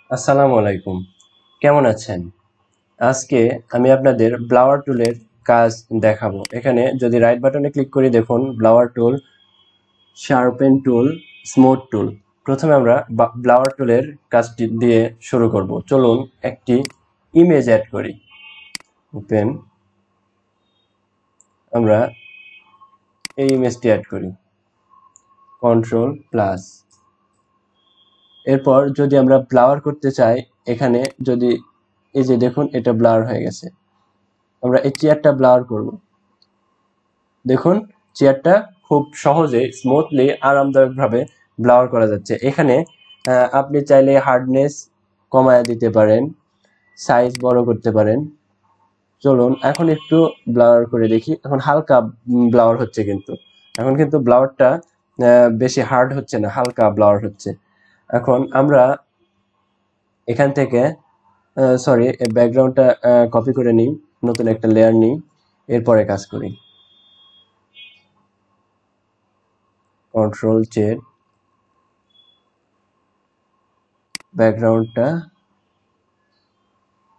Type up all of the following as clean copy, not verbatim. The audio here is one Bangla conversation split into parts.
আসসালামু আলাইকুম। কেমন আছেন? আজকে আমি আপনাদের ব্লাওয়ার টুলের কাজ দেখাবো। এখানে যদি রাইট বাটনে ক্লিক করি, দেখুন ব্লাওয়ার টুল, শার্পেন টুল, স্মুথ টুল। প্রথমে আমরা ব্লাওয়ার টুলের কাজটি দিয়ে শুরু করব। চলুন একটি ইমেজ অ্যাড করি। ওপেন, আমরা এই ইমেজটি অ্যাড করি, কন্ট্রোল প্লাস। এরপর যদি আমরা ব্লাওয়ার করতে চাই, এখানে যদি এই যে দেখুন এটা ব্লার হয়ে গেছে, আমরা এই চেয়ারটা ব্লার করব। দেখুন চেয়ারটা খুব সহজে, স্মুথলি, আরামদায়কভাবে ব্লার করা যাচ্ছে। এখানে আপনি চাইলে হার্ডনেস কমায় দিতে পারেন, সাইজ বড় করতে পারেন। চলুন এখন একটু ব্লার করে দেখি। এখন হালকা ব্লার হচ্ছে, কিন্তু এখন কিন্তু ব্লারটা বেশি হার্ড হচ্ছে না, হালকা ব্লার হচ্ছে। এখন আমরা এখান থেকে সরি, ব্যাকগ্রাউন্ডটা কপি করে নিই, নতুন একটা লেয়ার নিই, এরপরে কাজ করি। কন্ট্রোল জেড, ব্যাকগ্রাউন্ডটা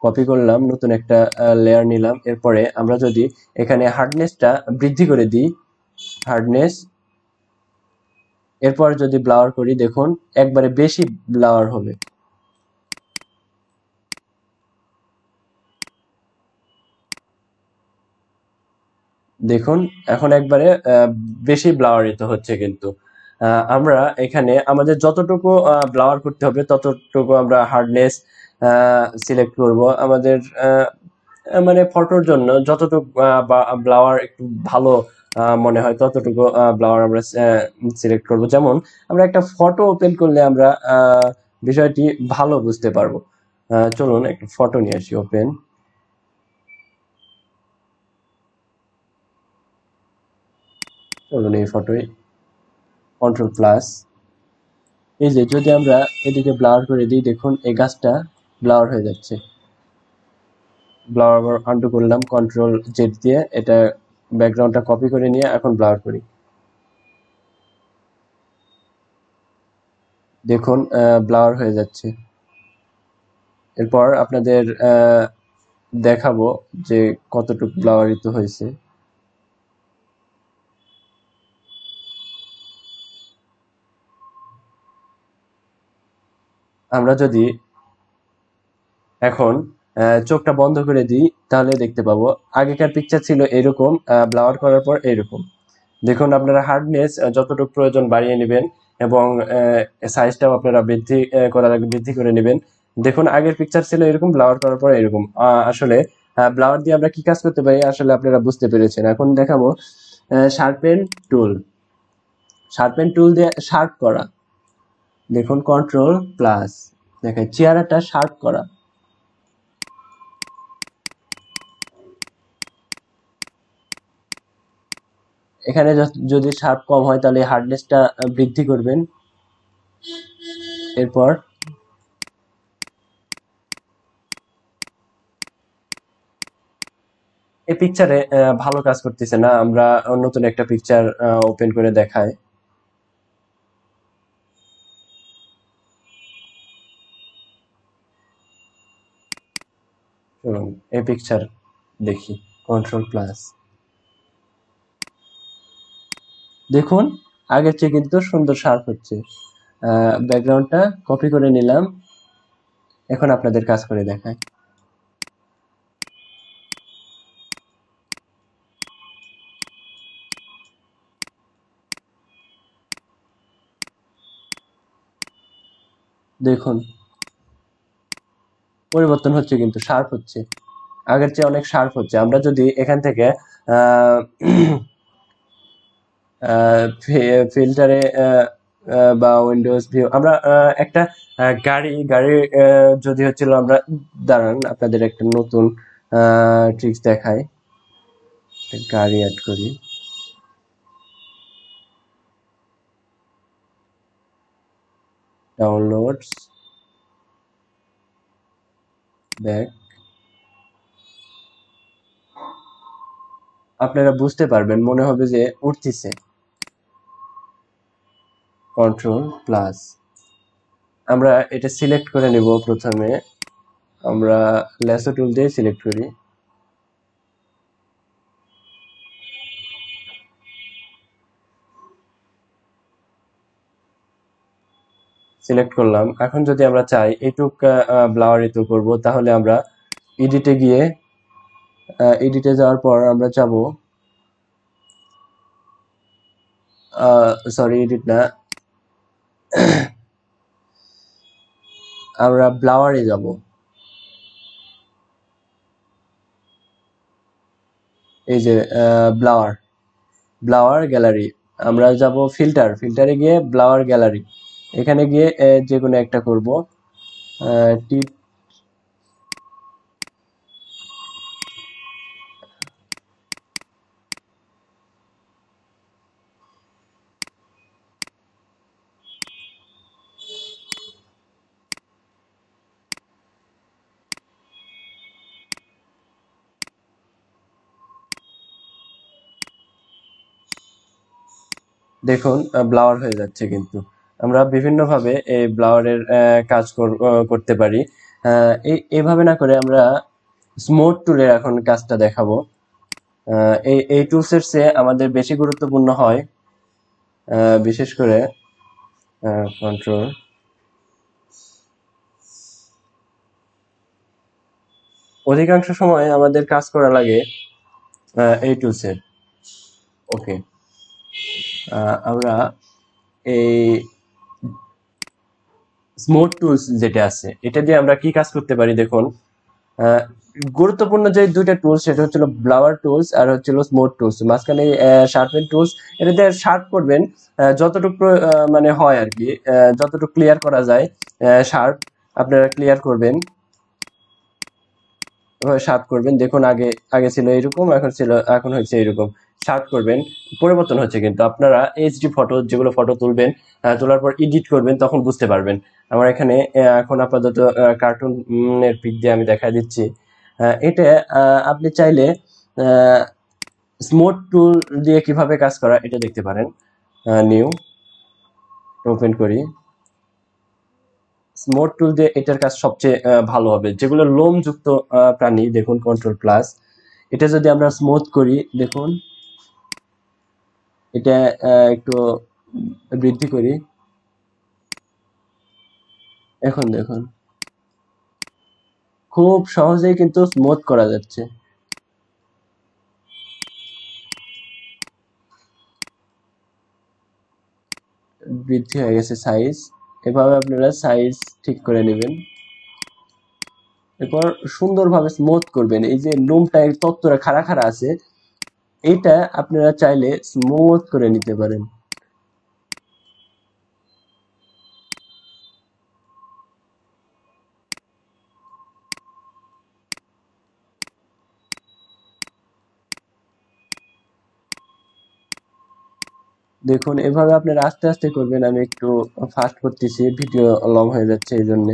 কপি করলাম, নতুন একটা লেয়ার নিলাম। এরপরে আমরা যদি এখানে হার্ডনেসটা বৃদ্ধি করে দিই, হার্ডনেস, এরপর যদি ব্লাওয়ার করি, দেখুন একবারে বেশি ব্লাওয়ার হবে। দেখুন এখন একবারে বেশি ব্লাওয়ারিত হচ্ছে। কিন্তু আমরা এখানে আমাদের যতটুকু ব্লাওয়ার করতে হবে ততটুকু আমরা হার্ডনেস সিলেক্ট করব। আমাদের মানে ফটোর জন্য যতটুকু ব্লাওয়ার একটু ভালো মনে হয় ততটুকু ব্লাওয়ার আমরা সিলেক্ট করব। যেমন আমরা একটা ফটো ওপেন করলে আমরা বিষয়টি ভালো বুঝতে পারবো। চলুন একটা ফটো নিয়ে আসি, ওপেন। চলুন এই ফটোয় কন্ট্রোল প্লাস। এই যে যদি আমরা এদিকে ব্লার করে দিই, দেখুন এই গাছটা ব্লার হয়ে যাচ্ছে। ব্লার আবার আনডু করলাম কন্ট্রোল জেড দিয়ে, এটা ব্যাকগ্রাউন্ডটা কপি করে নিয়ে এখন ব্লার করি। দেখুন ব্লার হয়ে যাচ্ছে। এরপর আপনাদের দেখাবো যে কতটুকু ব্লাওয়ারিত হয়েছে। আমরা যদি এখন চোখটা বন্ধ করে দিই তাহলে দেখতে পাবো আগেকার পিকচার ছিল এরকম, ব্লাওয়ার করার পর এরকম। দেখুন আপনারা হার্ডনেস যতটুকু প্রয়োজন বাড়িয়ে নেবেন এবং সাইজটাও আপনারা বৃদ্ধি করে নেবেন। দেখুন আগের পিকচার ছিল এরকম, ব্লাওয়ার করার পর এরকম। আসলে ব্লাওয়ার দিয়ে আমরা কি কাজ করতে পারি আসলে আপনারা বুঝতে পেরেছেন। এখন দেখাবো শার্পেন টুল। শার্পেন টুল দিয়ে শার্প করা, দেখুন কন্ট্রোল প্লাস, দেখেন চেহারাটা শার্প করা। এখানে যদি শার্প কম হয় তাহলে হার্ডনেসটা বৃদ্ধি করবেন। এরপর এই পিকচারে ভালো কাজ করতেছে না, আমরা নতুন একটা পিকচার ওপেন করে দেখাই। চলুন এই পিকচার দেখি, কন্ট্রোল প্লাস। দেখুন আগের চেয়ে কিন্তু সুন্দর শার্প হচ্ছে। ব্যাকগ্রাউন্ডটা কপি করে নিলাম, এখন আপনাদের কাজ করে দেখাই। দেখুন পরিবর্তন হচ্ছে, কিন্তু শার্প হচ্ছে, আগের চেয়ে অনেক শার্প হচ্ছে। আমরা যদি এখান থেকে আহ ফিল্টারে বা উইন্ডোজ ভিউ আমরা একটা গাড়ি যদি হচ্ছিল, আমরা দাঁড়ান আপনাদের একটা নতুন ট্রিক্স দেখাই। গাড়ি অ্যাড করি, ডাউনলোডস, ব্যাক। আপনারা বুঝতে পারবেন, মনে হবে যে উঠতেছে। কন্ট্রোল প্লাস, আমরা এটা সিলেক্ট করে নিব। প্রথমে আমরা ল্যাসো টুল দিয়ে সিলেক্ট করি। সিলেক্ট করলাম। এখন যদি আমরা চাই এইটুক ব্লাওয়ারিত করব, তাহলে আমরা এডিটে গিয়ে এডিটে যাওয়ার পর আমরা যাব, সরি এডিট না, আমরা ব্লাওয়ারে যাব। এই যে ব্লাওয়ার গ্যালারি, আমরা যাব ফিল্টারে গিয়ে ব্লাওয়ার গ্যালারি, এখানে গিয়ে যে কোনো একটা করব। টিপ দেখুন ব্লাওয়ার হয়ে যাচ্ছে। কিন্তু আমরা বিভিন্নভাবে এই ব্লাওয়ারের কাজ করতে পারি। এইভাবে না করে আমরা স্মুথ টুলের এখন কাজটা দেখাবো। এই টুলসের চেয়ে আমাদের বেশি গুরুত্বপূর্ণ হয় বিশেষ করে কন্ট্রোল, অধিকাংশ সময় আমাদের কাজ করা লাগে এই টুলসের। ওকে, আমরা এই স্মুথ টুলস যেটা আছে এটা দিয়ে আমরা কি কাজ করতে পারি দেখুন। গুরুত্বপূর্ণ যে দুইটা টুলস সেটা হচ্ছিল ব্লাওয়ার টুলস আর হচ্ছিল স্মুথ টুলস, মাঝখানে শার্পেন টুলস। এটা দিয়ে শার্প করবেন যতটুকু মানে হয় আর কি, যতটুকু ক্লিয়ার করা যায় শার্প আপনারা ক্লিয়ার করবেন, শার্প করবেন। দেখুন আগে আগে ছিল এরকম, এখন হচ্ছে এরকম। শার্প করবেন, পরিবর্তন হচ্ছে। কিন্তু আপনারা এইচডি ফটো যেগুলো ফটো তুলবেন, তোলার পর এডিট করবেন, তখন বুঝতে পারবেন। আমার এখানে এখন আপাতত কার্টুনের পিক দিয়ে আমি দেখা দিচ্ছি। এটা আপনি চাইলে স্মুথ টুল দিয়ে কিভাবে কাজ করা এটা দেখতে পারেন। নিউ ওপেন করি। স্মুথ টুল দিয়ে এটার কাজ সবচেয়ে ভালো হবে। যেগুলো লোম যুক্ত প্রাণী, দেখুন কন্ট্রোল প্লাস, এটা যদি আমরা স্মুথ করি, দেখুন এটা একটু বৃদ্ধি করি, এখন দেখুন খুব সহজেই কিন্তু স্মুথ করা যাচ্ছে। বৃদ্ধি হয়ে গেছে সাইজ। এভাবে আপনারা সাইজ ঠিক করে নেবেন, এরপর সুন্দরভাবে স্মুথ করবেন। এই যে লোমটা তত্ত্বরা খাড়া খাড়া আছে, এইটা আপনারা চাইলে স্মুথ করে নিতে পারেন। দেখুন এভাবে আপনারা আস্তে আস্তে করবেন। আমি একটু ফাস্ট করতেছি, ভিডিও লং হয়ে যাচ্ছে এই জন্য।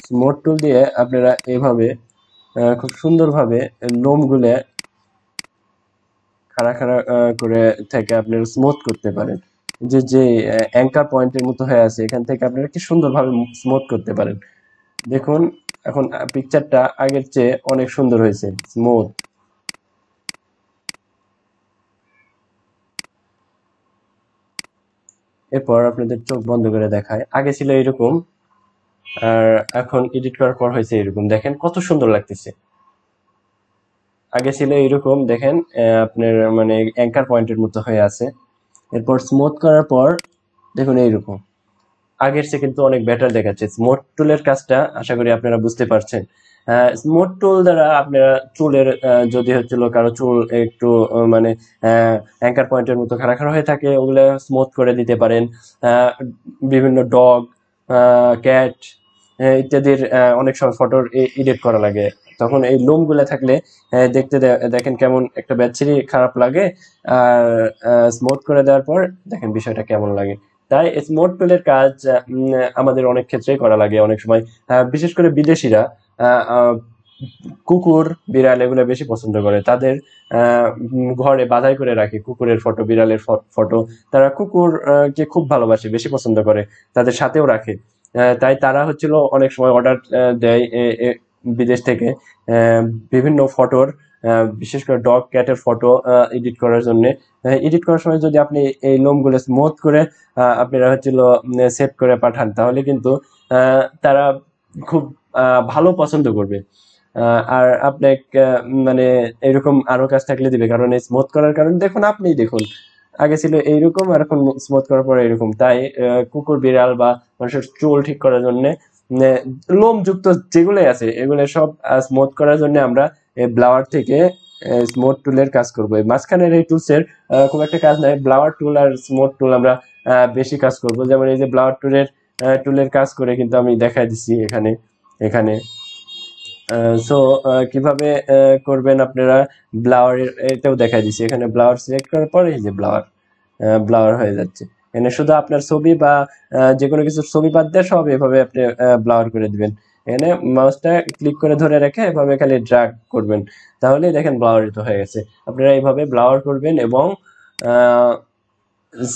স্মুথ টুল দিয়ে আপনারা এভাবে খুব সুন্দরভাবে লোমগুলো খাড়া খাড়া করে থেকে আপনারা স্মুথ করতে পারেন। যে অ্যাঙ্কার পয়েন্টের মতো হয়ে আছে, এখান থেকে আপনারা কি সুন্দরভাবে স্মুথ করতে পারেন। দেখুন এখন পিকচারটা আগের চেয়ে অনেক সুন্দর হয়েছে, স্মুথ। এরপর আপনাদের চোখ বন্ধ করে দেখায়, আগে ছিল এরকম আর এখন এডিট করার পর হয়েছে এরকম। দেখেন কত সুন্দর লাগতেছে। আগে ছিল এরকম, দেখেন আপনার মানে অ্যাঙ্কার পয়েন্টের মতো হয়ে আছে। এরপর স্মুথ করার পর দেখুন এইরকম, আগের চেয়ে কিন্তু অনেক বেটার দেখাচ্ছে। স্মুথ টুলের কাজটা আশা করি আপনারা বুঝতে পারছেন। স্মুথ টুল দ্বারা আপনারা চুলের যদি হচ্ছিল কারো চুল একটু মানে অ্যাঙ্কার পয়েন্টের মতো খাড়া খাড়া হয়ে থাকে, ওগুলো স্মুথ করে দিতে পারেন। বিভিন্ন ডগ, ক্যাট ইত্যাদির অনেক সময় ফটোর এডিট করা লাগে, তখন এই লোমগুলো থাকলে দেখতে দেখেন কেমন একটা ব্যাচেরি খারাপ লাগে। আর স্মুথ করে দেওয়ার পর দেখেন বিষয়টা কেমন লাগে। তাই স্মুথ টুলের কাজ আমাদের অনেক ক্ষেত্রেই করা লাগে অনেক সময়, বিশেষ করে বিদেশিরা কুকুর বিড়াল এগুলো বেশি পছন্দ করে, তাদের ঘরে বাধাই করে রাখে কুকুরের ফটো, বিড়ালের ফটো। তারা কুকুর কে খুব ভালোবাসে, বেশি পছন্দ করে, তাদের সাথেও রাখে। তাই তারা হচ্ছিল অনেক সময় অর্ডার দেয় বিদেশ থেকে আহ, বিভিন্ন ফটোর, বিশেষ করে ডগ ক্যাটের ফটো এডিট করার জন্য। এডিট করার সময় যদি আপনি এই লোমগুলো স্মুথ করে আপনারা হচ্ছিল সেট করে পাঠান, তাহলে কিন্তু তারা খুব ভালো পছন্দ করবে। আর আপনাকে মানে এরকম আরো কাজ থাকলে দিবে, কারণ এই স্মুথ করার কারণে দেখুন, আপনিই দেখুন আগে ছিল এইরকম আর এখন স্মুথ করার পরে এরকম। তাই কুকুর বিড়াল বা মানুষের চুল ঠিক করার জন্য লোম যুক্ত যেগুলো আছে এগুলো সব স্মুথ করার জন্য আমরা এই ব্লাওয়ার থেকে স্মুথ টুলের কাজ করবো। এই মাঝখানের এই টুলসের খুব একটা কাজ নাই, ব্লাওয়ার টুল আর স্মুথ টুল আমরা বেশি কাজ করব। যেমন এই যে ব্লাওয়ার টুলের কাজ করে কিন্তু আমি দেখাই দিচ্ছি এখানে এখানে সো কিভাবে করবেন আপনারা, ব্লাওয়ার এটাও দেখাই দিচ্ছি। এখানে ব্লাওয়ার সিলেক্ট করার পরে এই যে ব্লাওয়ার হয়ে যাচ্ছে। এখানে শুধু আপনার ছবি বা যে কোনো কিছু ছবি বাদ দিয়ে সব এভাবে আপনি ব্লাওয়ার করে দিবেন। এখানে মাউসটা ক্লিক করে ধরে রেখে এভাবে খালি ড্র্যাগ করবেন, তাহলে দেখেন ব্লাওয়ারিত হয়ে গেছে। আপনারা এইভাবে ব্লাওয়ার করবেন এবং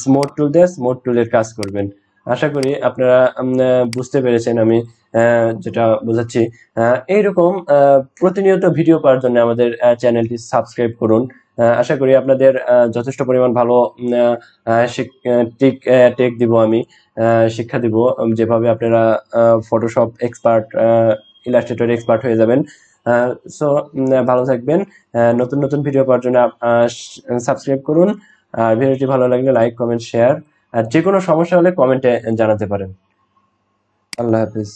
স্মুথ টুল দিয়ে স্মুথ টুলের কাজ করবেন। আশা করি আপনারা বুঝতে পেরেছেন আমি যেটা বোঝাচ্ছি। এইরকম প্রতিনিয়ত ভিডিও পাওয়ার জন্য আমাদের চ্যানেলটি সাবস্ক্রাইব করুন। আশা করি আপনাদের যথেষ্ট পরিমাণ ভালো টেক দিব আমি, শিক্ষা দিব যেভাবে আপনারা ফটোশপ এক্সপার্ট, ইলাস্ট্রেটর এক্সপার্ট হয়ে যাবেন। সো ভালো থাকবেন। নতুন নতুন ভিডিও পাওয়ার জন্য সাবস্ক্রাইব করুন। আর ভিডিওটি ভালো লাগলে লাইক, কমেন্ট, শেয়ার। আর যে কোনো সমস্যা হলে কমেন্টে জানাতে পারেন। আল্লাহ হাফিজ।